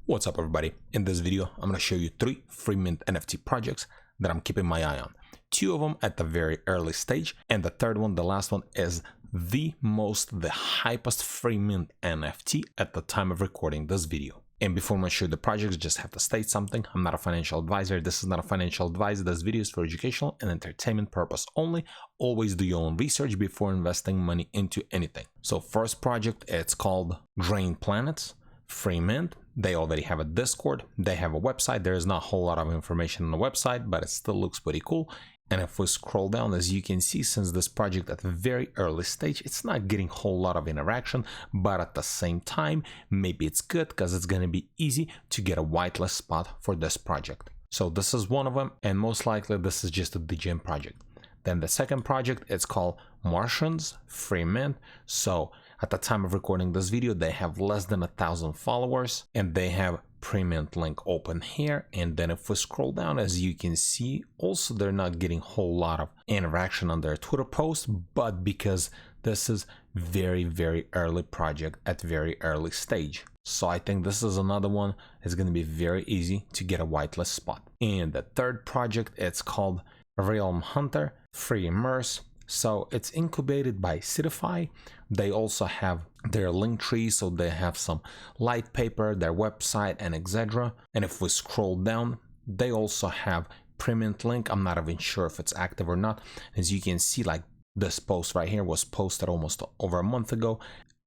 What's up everybody? In this video, I'm going to show you 3 free mint NFT projects that I'm keeping my eye on. 2 of them at the very early stage, and the third one, the last one, is the hypest free mint NFT at the time of recording this video. And before I show you the projects, just have to state something. I'm not a financial advisor. This is not a financial advice. This video is for educational and entertainment purpose only. Always do your own research before investing money into anything. So first project, it's called Drain Planets. Free mint. They already have a Discord. They have a website. There is not a whole lot of information on the website, but it still looks pretty cool. And if we scroll down, as you can see, since this project at a very early stage, it's not getting a whole lot of interaction, but at the same time, maybe it's good because it's going to be easy to get a whitelist spot for this project. So this is one of them, and most likely this is just a DGM project. Then the second project, it's called Martianz Freeman. So at the time of recording this video, they have less than 1,000 followers, and they have pre-mint link open here. And then if we scroll down, as you can see, also they're not getting a whole lot of interaction on their Twitter posts, but because this is very early project at very early stage. So I think this is another one. It's going to be very easy to get a whitelist spot. And the third project, it's called Realm Hunter Free Immerse. So it's incubated by Citify. They also have their link tree, so they have some light paper, their website, and etc. And if we scroll down, they also have pre-mint link. I'm not even sure if it's active or not. As you can see, like this post right here was posted almost over a month ago,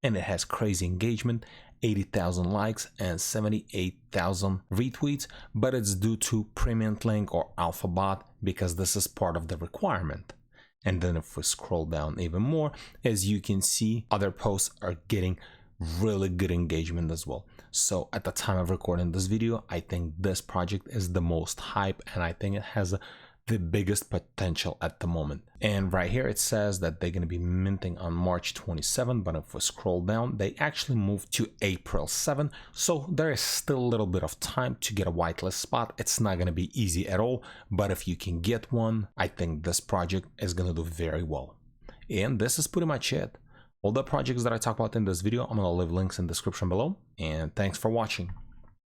and it has crazy engagement, 80,000 likes and 78,000 retweets, but it's due to pre-mint link or alpha bot because this is part of the requirement. And then if we scroll down even more, as you can see, other posts are getting really good engagement as well. So at the time of recording this video, I think this project is the most hype, and I think it has the biggest potential at the moment. And right here it says that they're going to be minting on March 27, but if we scroll down, they actually moved to April 7, so there is still a little bit of time to get a whitelist spot. It's not going to be easy at all, but if you can get one, I think this project is going to do very well. And this is pretty much it. All the projects that I talk about in this video, I'm going to leave links in the description below, and thanks for watching.